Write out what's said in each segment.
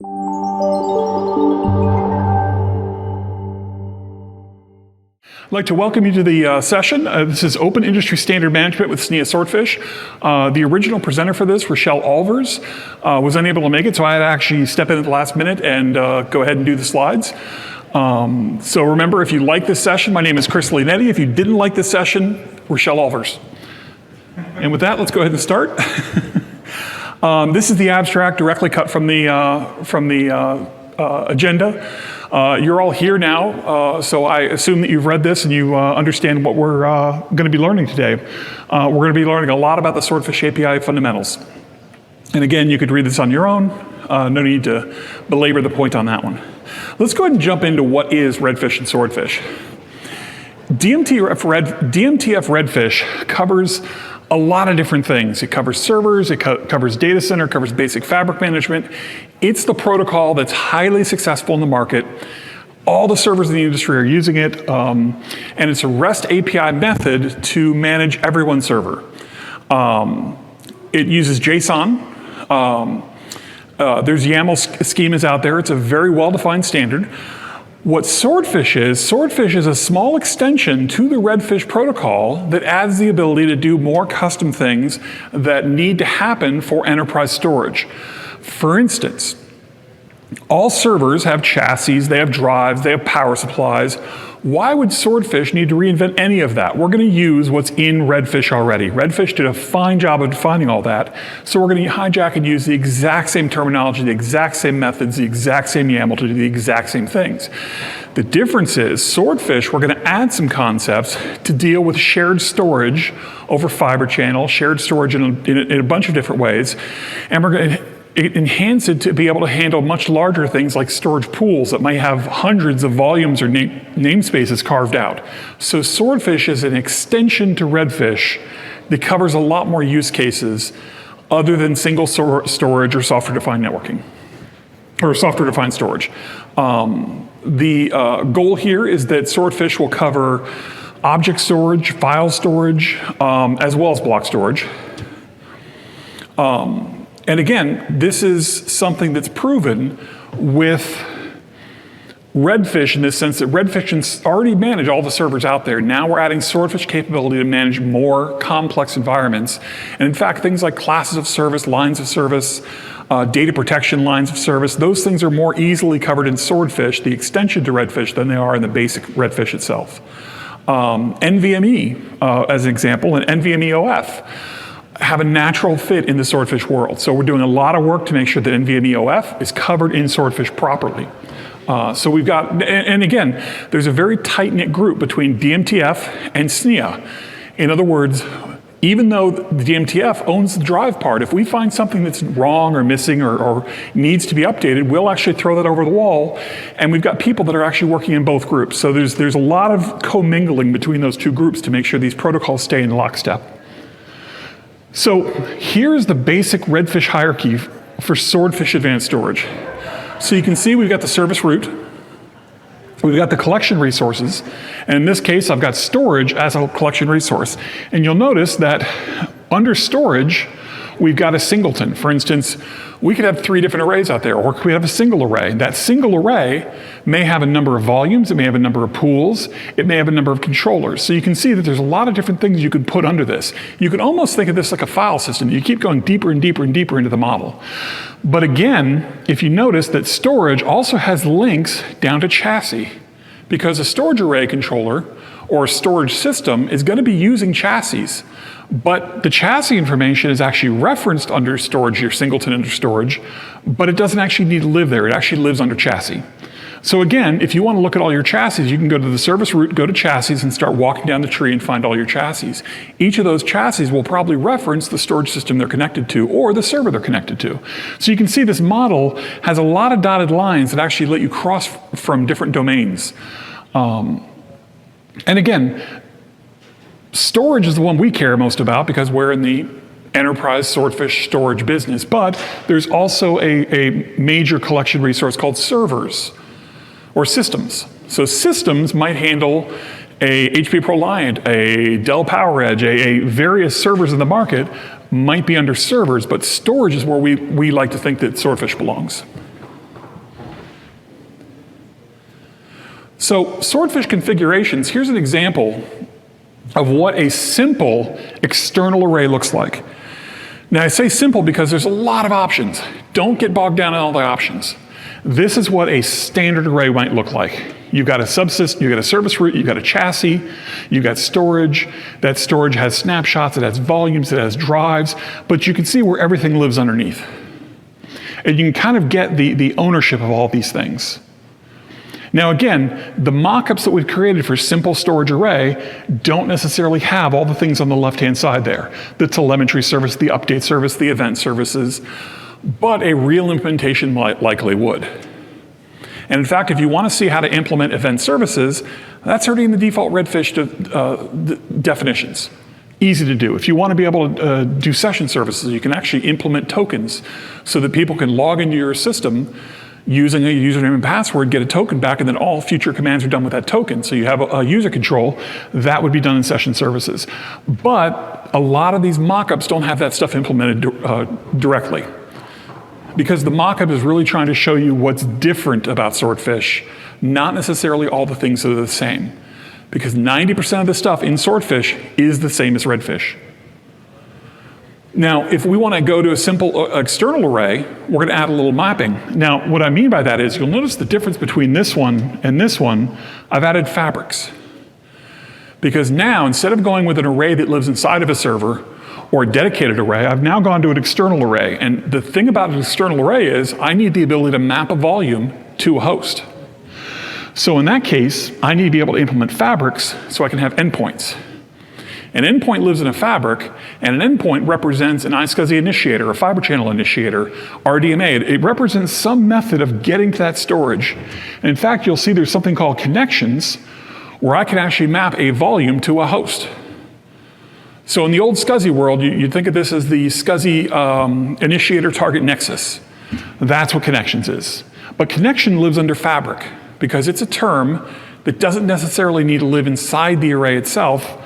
I'd like to welcome you to the session. This is Open Industry Standard Management with SNIA Swordfish. The original presenter for this, Rochelle Alvers, was unable to make it, so I had to actually step in at the last minute and go ahead and do the slides. So remember, if you like this session, my name is Chris Lionetti. If you didn't like this session, Rochelle Alvers. And with that, let's go ahead and start. This is the abstract directly cut from the agenda. You're all here now, so I assume that you've read this and you understand what we're going to be learning today. We're going to be learning a lot about the Swordfish API fundamentals. And again, you could read this on your own. No need to belabor the point on that one. Let's go ahead and jump into what is Redfish and Swordfish. DMTF Redfish covers a lot of different things. It covers servers, it covers data center, covers basic fabric management. It's the protocol that's highly successful in the market. All the servers in the industry are using it, and it's a REST API method to manage everyone's server. It uses JSON. There's YAML schemas out there. It's a very well-defined standard. What Swordfish is a small extension to the Redfish protocol that adds the ability to do more custom things that need to happen for enterprise storage. For instance, all servers have chassis, they have drives, they have power supplies. Why would Swordfish need to reinvent any of that? We're going to use what's in Redfish already. Redfish did a fine job of defining all that, so we're going to hijack and use the exact same terminology, the exact same methods, the exact same YAML to do the exact same things. The difference is, Swordfish, we're going to add some concepts to deal with shared storage over fiber channel, shared storage in a bunch of different ways, and we're going to enhance it to be able to handle much larger things like storage pools that might have hundreds of volumes or namespaces carved out. So Swordfish is an extension to Redfish that covers a lot more use cases other than single storage or software-defined networking, or software-defined storage. The goal here is that Swordfish will cover object storage, file storage, as well as block storage. And again, this is something that's proven with Redfish in the sense that Redfish can already manage all the servers out there. Now we're adding Swordfish capability to manage more complex environments. And in fact, things like classes of service, lines of service, data protection lines of service, those things are more easily covered in Swordfish, the extension to Redfish, than they are in the basic Redfish itself. NVMe, as an example, and NVMe OF have a natural fit in the Swordfish world. So we're doing a lot of work to make sure that NVMe OF is covered in Swordfish properly. So we've got, and again, there's a very tight-knit group between DMTF and SNIA. In other words, even though the DMTF owns the drive part, if we find something that's wrong or missing or needs to be updated, we'll actually throw that over the wall. And we've got people that are actually working in both groups. So there's a lot of commingling between those two groups to make sure these protocols stay in lockstep. So here's the basic Redfish hierarchy for Swordfish Advanced Storage. So you can see we've got the service root, we've got the collection resources, and in this case I've got storage as a collection resource. And you'll notice that under storage, we've got a singleton. For instance, we could have 3 different arrays out there, or we have a single array. That single array may have a number of volumes, it may have a number of pools, it may have a number of controllers. So you can see that there's a lot of different things you could put under this. You could almost think of this like a file system. You keep going deeper and deeper and deeper into the model. But again, if you notice that storage also has links down to chassis, because a storage array controller or a storage system is going to be using chassis. But the chassis information is actually referenced under storage, your singleton under storage, but it doesn't actually need to live there. It actually lives under chassis. So again, if you want to look at all your chassis, you can go to the service root, go to chassis, and start walking down the tree and find all your chassis. Each of those chassis will probably reference the storage system they're connected to or the server they're connected to. So you can see this model has a lot of dotted lines that actually let you cross from different domains. And again, storage is the one we care most about because we're in the enterprise Swordfish storage business, but there's also a major collection resource called servers or systems. So systems might handle a HP ProLiant, a Dell PowerEdge, a various servers in the market might be under servers, but storage is where we like to think that Swordfish belongs. So Swordfish configurations, here's an example of what a simple external array looks like. Now I say simple because there's a lot of options. Don't get bogged down in all the options. This is what a standard array might look like. You've got a subsystem, you've got a service root, you've got a chassis, you've got storage. That storage has snapshots, it has volumes, it has drives, but you can see where everything lives underneath. And you can kind of get the ownership of all these things. Now again, the mockups that we've created for simple storage array don't necessarily have all the things on the left-hand side there. The telemetry service, the update service, the event services, but a real implementation likely would. And in fact, if you want to see how to implement event services, that's already in the default Redfish definitions. Easy to do. If you want to be able to do session services, you can actually implement tokens so that people can log into your system using a username and password, get a token back, and then all future commands are done with that token. So you have a user control. That would be done in session services. But a lot of these mockups don't have that stuff implemented directly, because the mockup is really trying to show you what's different about Swordfish, not necessarily all the things that are the same. Because 90% of the stuff in Swordfish is the same as Redfish. Now, if we want to go to a simple external array, we're going to add a little mapping. Now, what I mean by that is, you'll notice the difference between this one and this one, I've added fabrics. Because now, instead of going with an array that lives inside of a server, or a dedicated array, I've now gone to an external array. And the thing about an external array is, I need the ability to map a volume to a host. So in that case, I need to be able to implement fabrics so I can have endpoints. An endpoint lives in a fabric, and an endpoint represents an iSCSI initiator, a fiber channel initiator, RDMA. It represents some method of getting to that storage. And in fact, you'll see there's something called connections, where I can actually map a volume to a host. So in the old SCSI world, you'd think of this as the SCSI initiator target nexus. That's what connections is. But connection lives under fabric, because it's a term that doesn't necessarily need to live inside the array itself.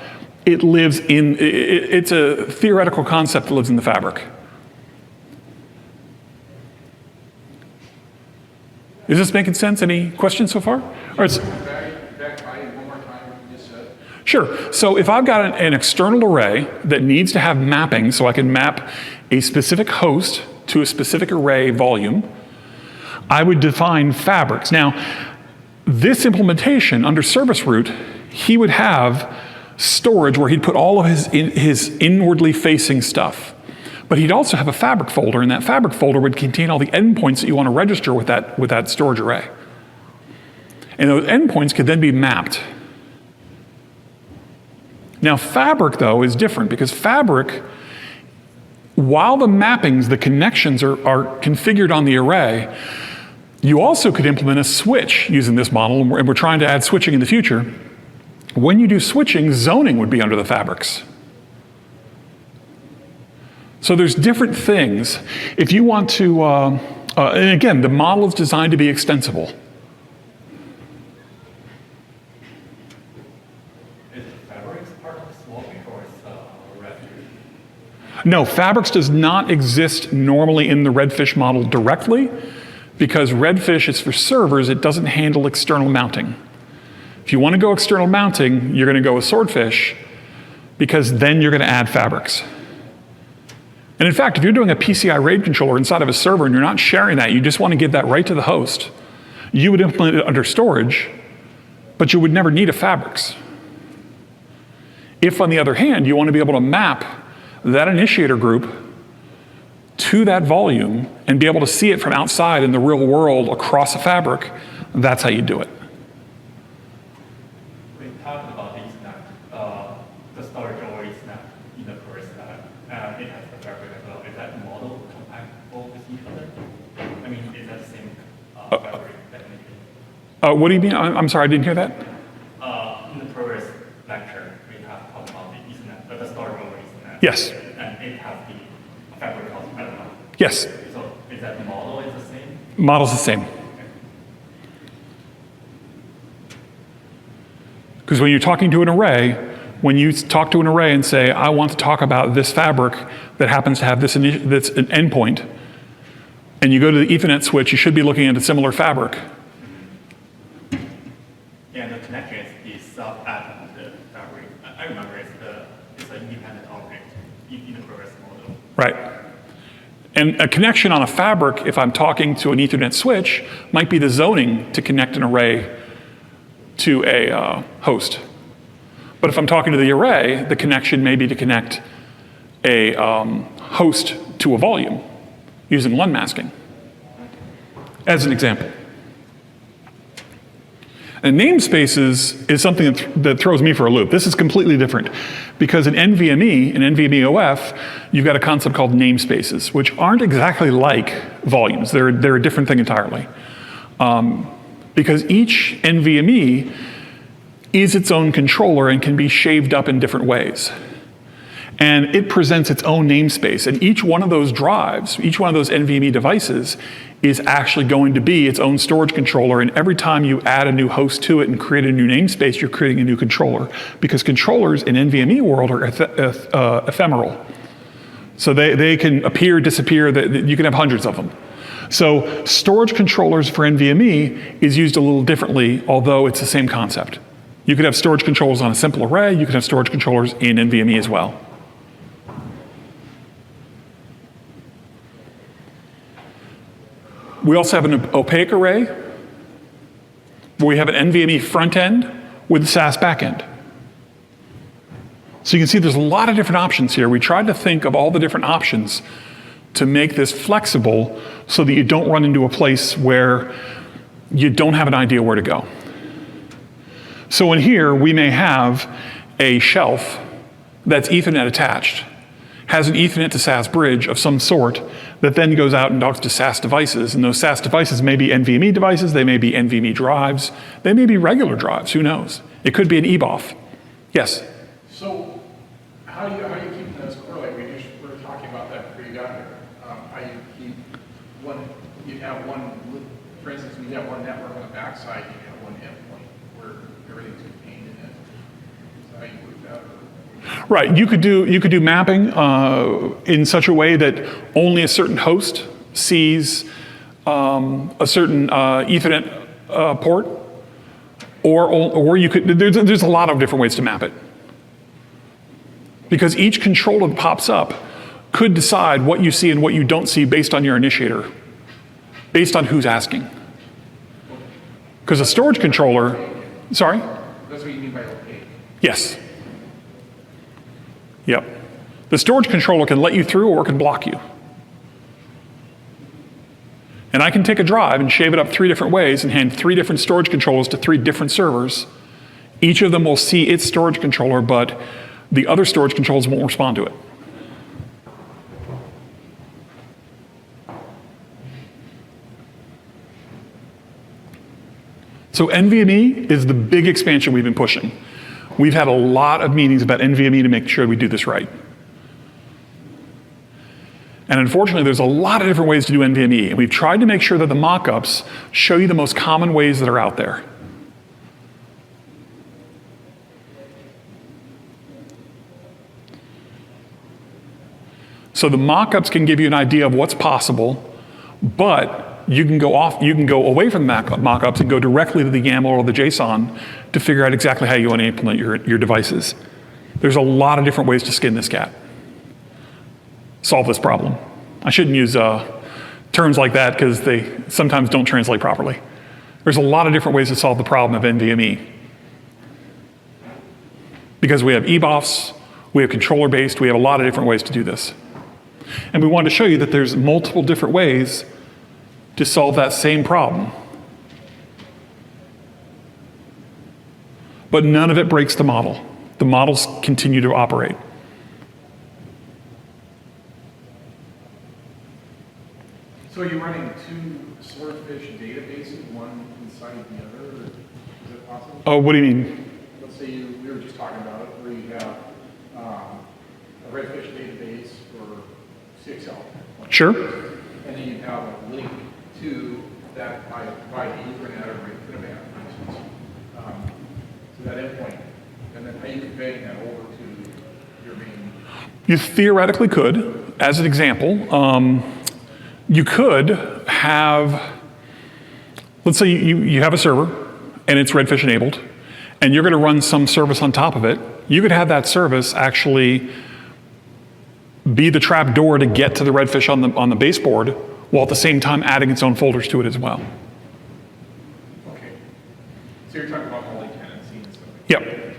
It lives in, it's a theoretical concept that lives in the fabric. Is this making sense? Any questions so far? Or sure. So if I've got an external array that needs to have mapping, so I can map a specific host to a specific array volume, I would define fabrics. Now, this implementation under service root, he would have storage where he'd put all of his inwardly facing stuff. But he'd also have a fabric folder, and that fabric folder would contain all the endpoints that you want to register with that storage array. And those endpoints could then be mapped. Now, fabric, though, is different, because fabric, while the mappings, the connections are configured on the array, you also could implement a switch using this model, and we're trying to add switching in the future. When you do switching, zoning would be under the fabrics. So there's different things. If you want to, and again, the model is designed to be extensible. Is fabrics part of Swordfish or is Redfish? No, fabrics does not exist normally in the Redfish model directly, because Redfish is for servers, it doesn't handle external mounting. If you want to go external mounting, you're going to go with Swordfish, because then you're going to add fabrics. And in fact, if you're doing a PCI RAID controller inside of a server and you're not sharing that, you just want to give that right to the host, you would implement it under storage, but you would never need a fabrics. If, on the other hand, you want to be able to map that initiator group to that volume and be able to see it from outside in the real world across a fabric, that's how you do it. Talking about the Ethernet, the storage over Ethernet in the first step, it has the fabric as well. Is that model compatible with each other? I mean, is that the same fabric definition? What do you mean? I'm sorry, I didn't hear that. In the previous lecture, we have talked about the Ethernet, the storage over Ethernet. Yes. And it has the fabric also as well. Yes. So is that model is the same? Model's the same. Because when you're talking to an array, when you talk to an array and say, I want to talk about this fabric that happens to have that's an endpoint, and you go to the Ethernet switch, you should be looking at a similar fabric. Right. And a connection on a fabric, if I'm talking to an Ethernet switch, might be the zoning to connect an array to a host. But if I'm talking to the array, the connection may be to connect a host to a volume using LUN masking, as an example. And namespaces is something that throws me for a loop. This is completely different because in NVMe, in NVMe OF, you've got a concept called namespaces, which aren't exactly like volumes. They're a different thing entirely. Because each NVMe is its own controller and can be shaved up in different ways. And it presents its own namespace. And each one of those drives, each one of those NVMe devices is actually going to be its own storage controller. And every time you add a new host to it and create a new namespace, you're creating a new controller. Because controllers in NVMe world are ephemeral. So they can appear, disappear, you can have hundreds of them. So storage controllers for NVMe is used a little differently, although it's the same concept. You could have storage controllers on a simple array. You could have storage controllers in NVMe as well. We also have an opaque array where we have an NVMe front end with a SAS back end. So you can see there's a lot of different options here. We tried to think of all the different options to make this flexible so that you don't run into a place where you don't have an idea where to go. So in here, we may have a shelf that's Ethernet attached, has an Ethernet to SAS bridge of some sort that then goes out and talks to SAS devices. And those SAS devices may be NVMe devices, they may be NVMe drives, they may be regular drives, who knows? It could be an EBOF. Yes? So how do you keep those correlated? We were talking about that before you got here. How you keep one, you have one, for instance, when you have one network on the backside, you have one endpoint where everything's contained in it. So how you work that? Right, you could do mapping in such a way that only a certain host sees a certain Ethernet port, or you could, there's a lot of different ways to map it. Because each controller that pops up could decide what you see and what you don't see based on your initiator, based on who's asking. Because a storage controller, sorry? That's what you mean by opaque? Yes. Yep. The storage controller can let you through or it can block you. And I can take a drive and shave it up 3 different ways and hand 3 different storage controllers to 3 different servers. Each of them will see its storage controller, but the other storage controllers won't respond to it. So NVMe is the big expansion we've been pushing. We've had a lot of meetings about NVMe to make sure we do this right. And unfortunately, there's a lot of different ways to do NVMe, and we've tried to make sure that the mock-ups show you the most common ways that are out there. So the mock-ups can give you an idea of what's possible, but you can go away from the mock-ups and go directly to the YAML or the JSON to figure out exactly how you want to implement your devices. There's a lot of different ways to skin this cat. Solve this problem. I shouldn't use terms like that because they sometimes don't translate properly. There's a lot of different ways to solve the problem of NVMe. Because we have EBOFs, we have controller-based, we have a lot of different ways to do this. And we wanted to show you that there's multiple different ways to solve that same problem. But none of it breaks the model. The models continue to operate. So are you running 2 Swordfish databases, one inside the other? Or is it possible? Oh, what do you mean? Let's say we were just talking about it, where you have a Redfish database for CXL. Sure. And then you have a link to that by Ethernet or InfiniBand, for instance, to that endpoint. And then how are you conveying that over to your main? You theoretically could. As an example, you could have, let's say you have a server and it's Redfish enabled, and you're going to run some service on top of it. You could have that service actually be the trap door to get to the Redfish on the baseboard, while at the same time adding its own folders to it as well. Okay. So you're talking about multi-tenancy and stuff. Yep.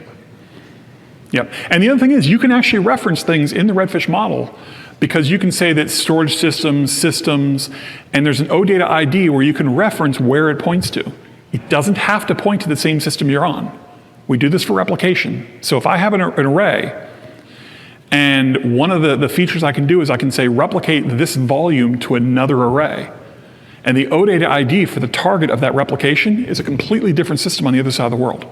Yep. And the other thing is you can actually reference things in the Redfish model because you can say that storage systems, and there's an OData ID where you can reference where it points to. It doesn't have to point to the same system you're on. We do this for replication. So if I have an array, and one of the features I can do is I can say replicate this volume to another array. And the OData ID for the target of that replication is a completely different system on the other side of the world.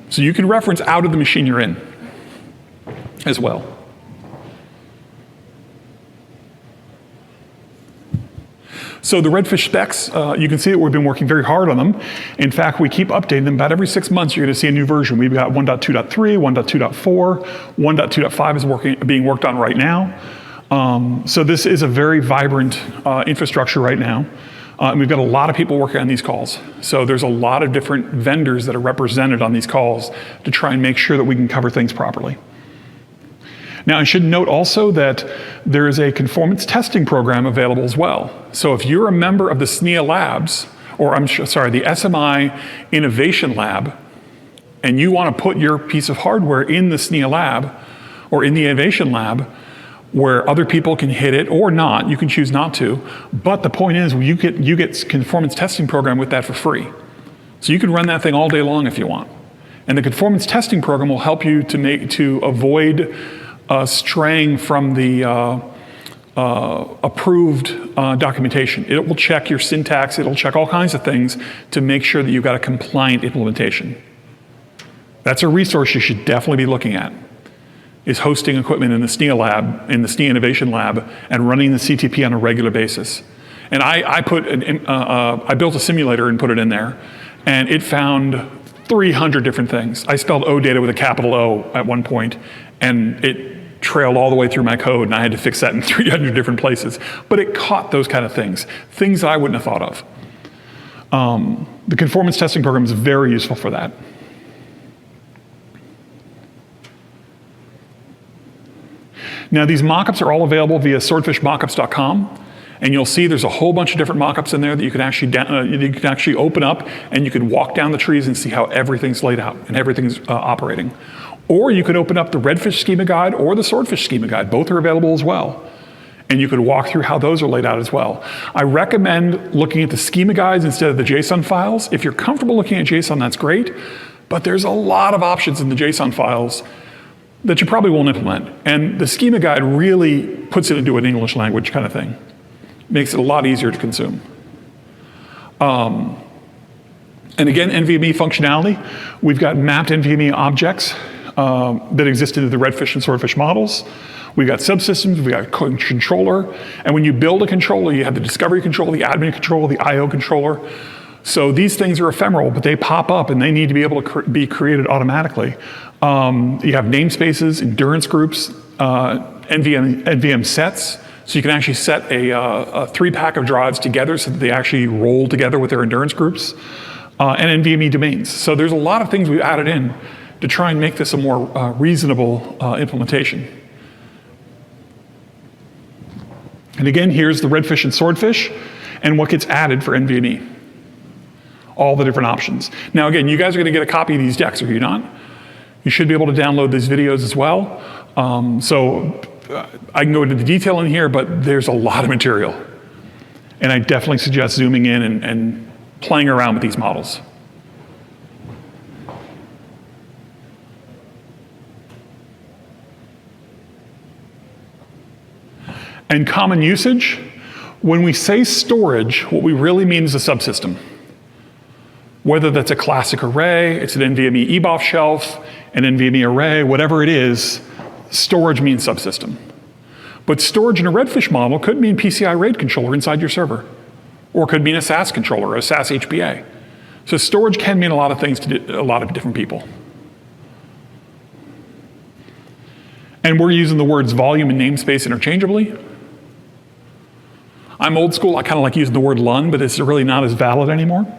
So you can reference out of the machine you're in as well. So the Redfish specs, you can see that we've been working very hard on them. In fact, we keep updating them. About every 6 months, you're going to see a new version. We've got 1.2.3, 1.2.4, 1.2.5 is being worked on right now. So this is a very vibrant infrastructure right now. And we've got a lot of people working on these calls. So there's a lot of different vendors that are represented on these calls to try and make sure that we can cover things properly. Now, I should note also that there is a conformance testing program available as well. So if you're a member of the SNIA Labs, or the SMI Innovation Lab, and you want to put your piece of hardware in the SNIA Lab or in the Innovation Lab, where other people can hit it or not, you can choose not to. But the point is, you get conformance testing program with that for free. So you can run that thing all day long if you want. And the conformance testing program will help you to avoid straying from the approved documentation. It will check your syntax, it'll check all kinds of things to make sure that you've got a compliant implementation. That's a resource you should definitely be looking at, is hosting equipment in the SNIA lab, in the SNIA Innovation Lab, and running the CTP on a regular basis. And I built a simulator and put it in there, and it found 300 different things. I spelled OData with a capital O at one point, and it trailed all the way through my code, and I had to fix that in 300 different places. But it caught those kind of things that I wouldn't have thought of. The conformance testing program is very useful for that. Now, these mockups are all available via swordfishmockups.com, and you'll see there's a whole bunch of different mockups in there that you can actually open up, and you can walk down the trees and see how everything's laid out and everything's operating. Or you could open up the Redfish schema guide or the Swordfish schema guide. Both are available as well. And you could walk through how those are laid out as well. I recommend looking at the schema guides instead of the JSON files. If you're comfortable looking at JSON, that's great. But there's a lot of options in the JSON files that you probably won't implement. And the schema guide really puts it into an English language kind of thing. Makes it a lot easier to consume. And again, NVMe functionality. We've got mapped NVMe objects that exist into the Redfish and Swordfish models. We've got subsystems, we've got a controller, and when you build a controller, you have the discovery controller, the admin controller, the IO controller. So these things are ephemeral, but they pop up and they need to be able to be created automatically. You have namespaces, endurance groups, NVM sets, so you can actually set a 3-pack of drives together so that they actually roll together with their endurance groups, and NVMe domains. So there's a lot of things we've added in to try and make this a more reasonable implementation. And again, here's the Redfish and Swordfish and what gets added for NVMe. All the different options. Now again, you guys are gonna get a copy of these decks, are you not? You should be able to download these videos as well. I can go into the detail in here, but there's a lot of material. And I definitely suggest zooming in and playing around with these models. And common usage, when we say storage, what we really mean is a subsystem. Whether that's a classic array, it's an NVMe EBOF shelf, an NVMe array, whatever it is, storage means subsystem. But storage in a Redfish model could mean PCI RAID controller inside your server, or could mean a SAS controller, a SAS HBA. So storage can mean a lot of things to a lot of different people. And we're using the words volume and namespace interchangeably. I'm old school, I kind of like using the word LUN, but it's really not as valid anymore.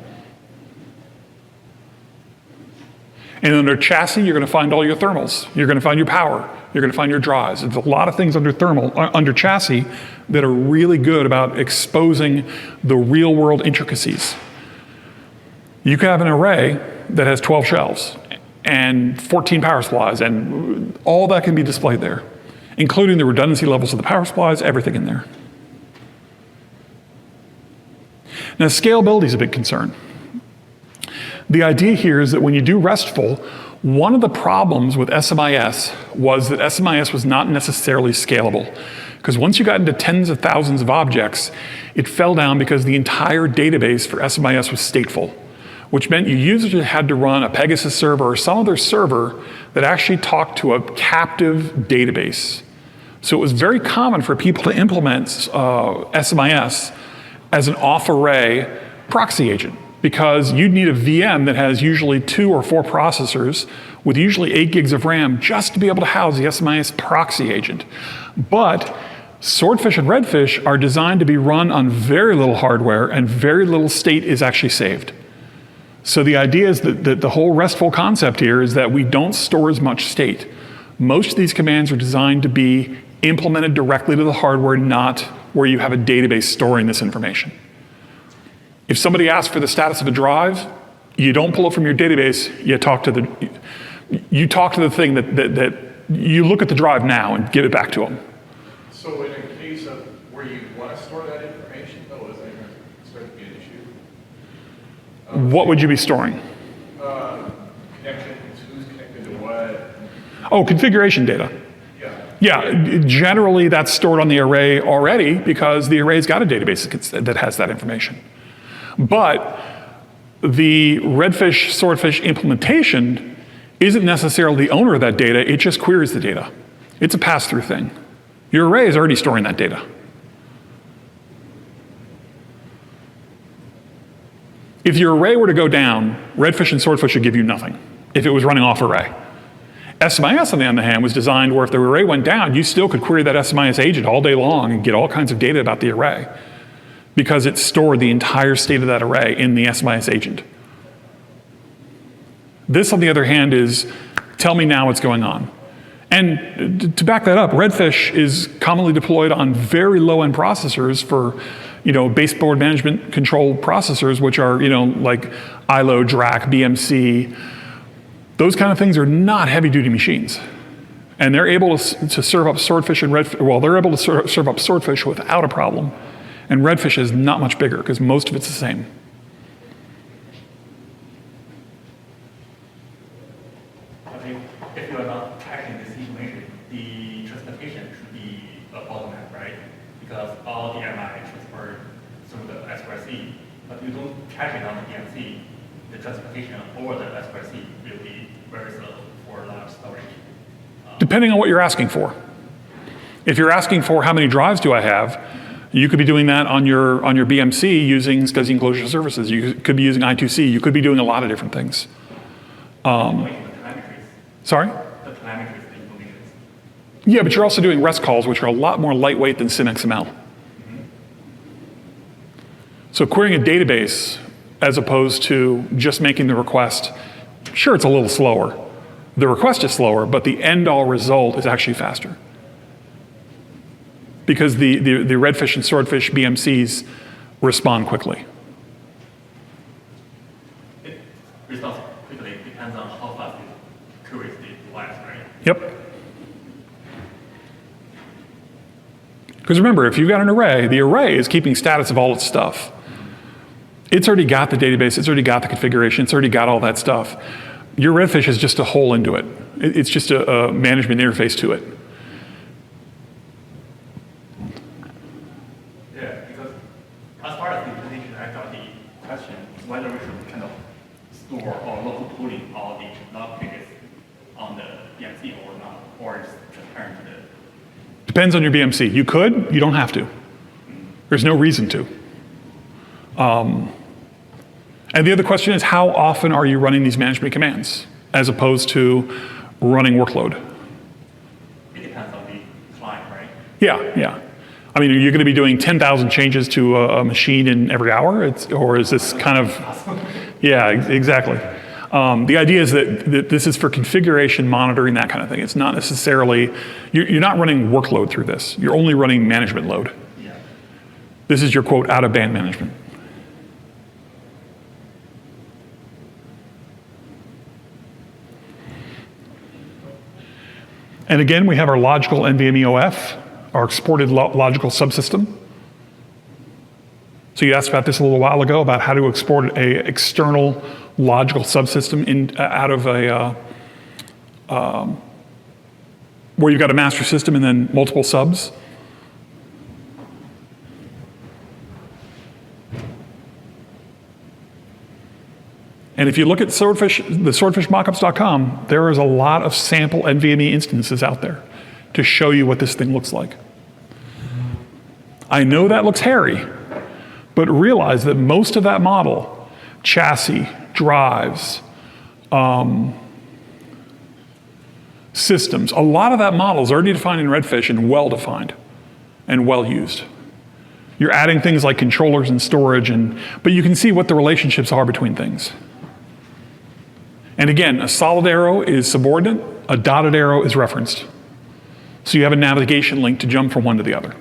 And under chassis, you're going to find all your thermals. You're going to find your power. You're going to find your drives. There's a lot of things under chassis that are really good about exposing the real world intricacies. You could have an array that has 12 shelves and 14 power supplies, and all that can be displayed there, including the redundancy levels of the power supplies, everything in there. Now, scalability is a big concern. The idea here is that when you do RESTful, one of the problems with SMIS was that SMIS was not necessarily scalable. Because once you got into tens of thousands of objects, it fell down because the entire database for SMIS was stateful, which meant you usually had to run a Pegasus server or some other server that actually talked to a captive database. So it was very common for people to implement SMIS as an off-array proxy agent, because you'd need a VM that has usually 2 or 4 processors with usually 8 gigs of RAM just to be able to house the SMIS proxy agent. But Swordfish and Redfish are designed to be run on very little hardware, and very little state is actually saved. So the idea is that the whole RESTful concept here is that we don't store as much state. Most of these commands are designed to be implemented directly to the hardware, not where you have a database storing this information. If somebody asks for the status of a drive, you don't pull it from your database, you talk to the thing that you look at the drive now and give it back to them. So in a case of where you want to store that information, though, is that going to start to be an issue? What would you be storing? Connections, who's connected to what? Oh, configuration data. Yeah, generally that's stored on the array already because the array's got a database that has that information. But the Redfish Swordfish implementation isn't necessarily the owner of that data, it just queries the data. It's a pass-through thing. Your array is already storing that data. If your array were to go down, Redfish and Swordfish would give you nothing if it was running off array. SMIS, on the other hand, was designed where if the array went down, you still could query that SMIS agent all day long and get all kinds of data about the array because it stored the entire state of that array in the SMIS agent. This, on the other hand, is tell me now what's going on. And to back that up, Redfish is commonly deployed on very low-end processors for baseboard management control processors, which are like ILO, DRAC, BMC. Those kind of things are not heavy-duty machines. And they're able to serve up Swordfish and Redfish, well, they're able to serve up Swordfish without a problem. And Redfish is not much bigger because most of it's the same. Okay, if you are not tracking this information, the transportation should be a bottleneck, right? Because all the MI transferred through the S2C, but you don't track it on the DMC, the transportation over the S2C will be very slow for large storage. Depending on what you're asking for. If you're asking for how many drives do I have, you could be doing that on your BMC using SCSI enclosure services. You could be using I2C. You could be doing a lot of different things. Sorry? The telemetries, the information. Yeah, but you're also doing REST calls, which are a lot more lightweight than SymXML. So querying a database as opposed to just making the request, sure, it's a little slower. The request is slower, but the end-all result is actually faster. Because the Redfish and Swordfish BMCs respond quickly. It responds quickly, it depends on how fast it queries the device, right? Yep. Because remember, if you've got an array, the array is keeping status of all its stuff. It's already got the database, it's already got the configuration, it's already got all that stuff. Your Redfish is just a hole into it. It's just a management interface to it. Yeah, because as far as the implementation, I got the question whether we should kind of store or local pooling all the log tickets on the BMC or not, or it's transparent to the. Depends on your BMC. You could, you don't have to. There's no reason to. And the other question is, how often are you running these management commands as opposed to running workload? It depends on the client, right? Yeah. I mean, are you going to be doing 10,000 changes to a machine in every hour? Or is this kind of, yeah, exactly. The idea is that this is for configuration, monitoring, that kind of thing. It's not necessarily, you're not running workload through this. You're only running management load. Yeah. This is your, quote, out-of-band management. And again, we have our logical NVMe OF, our exported logical subsystem. So you asked about this a little while ago, about how to export a external logical subsystem out of a, where you've got a master system and then multiple subs. And if you look at Swordfish, the swordfishmockups.com, there is a lot of sample NVMe instances out there to show you what this thing looks like. I know that looks hairy, but realize that most of that model, chassis, drives, systems, a lot of that model is already defined in Redfish and well-defined and well-used. You're adding things like controllers and storage, but you can see what the relationships are between things. And again, a solid arrow is subordinate, a dotted arrow is referenced. So you have a navigation link to jump from one to the other.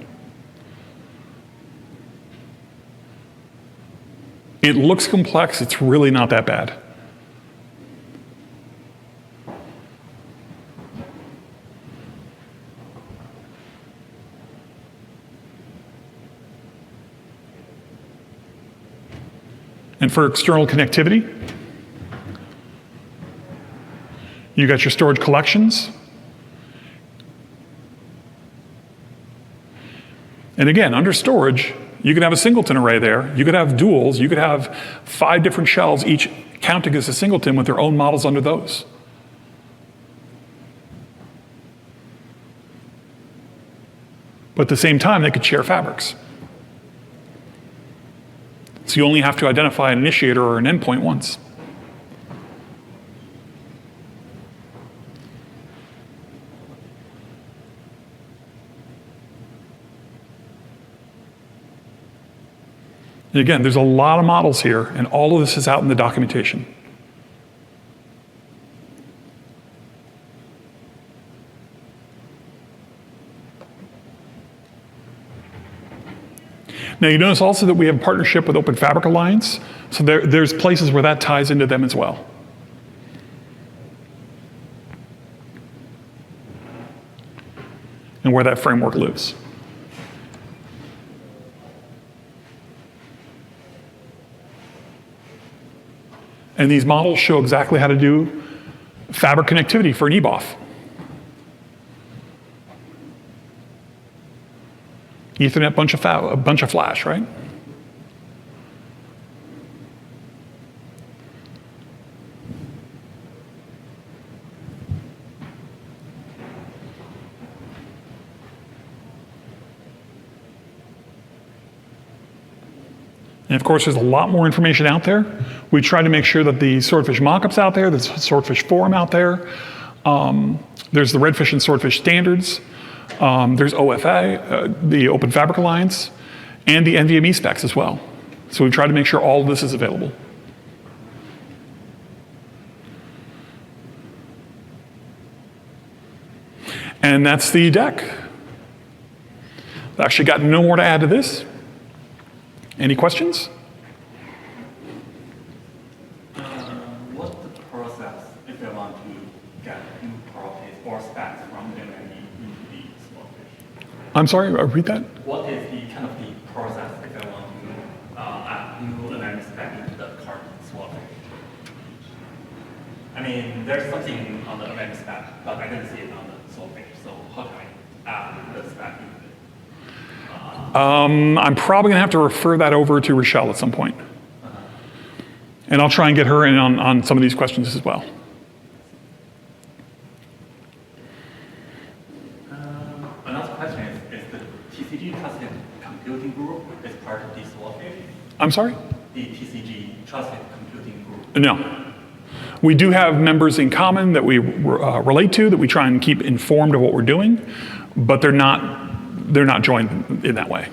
It looks complex, it's really not that bad. And for external connectivity, you got your storage collections. And again, under storage, you could have a singleton array there. You could have duals. You could have 5 different shelves, each counting as a singleton with their own models under those. But at the same time, they could share fabrics. So you only have to identify an initiator or an endpoint once. And again, there's a lot of models here, and all of this is out in the documentation. Now you notice also that we have a partnership with Open Fabric Alliance, so there's places where that ties into them as well. And where that framework lives. And these models show exactly how to do fabric connectivity for an EBOF. Ethernet, a bunch of flash, right? And of course, there's a lot more information out there. We try to make sure that the Swordfish mockups out there, the Swordfish Forum out there, there's the Redfish and Swordfish standards, there's OFA, the Open Fabric Alliance, and the NVMe specs as well. So we try to make sure all of this is available. And that's the deck. I've actually got no more to add to this. Any questions? What's the process if I want to get new properties or specs from NVMe into the Swordfish? I'm sorry, repeat that? What is the kind of the process if I want to add new NVMe spec into the current Swordfish? I mean, there's something on the NVMe spec, but I didn't see it on the Swordfish, so how can I add the spec into it? I'm probably going to have to refer that over to Rochelle at some point. And I'll try and get her in on some of these questions as well. Another question is the TCG Trusted Computing Group is part of the Swordfish? I'm sorry? The TCG Trusted Computing Group. No. We do have members in common that we relate to, that we try and keep informed of what we're doing, but they're not joined in that way.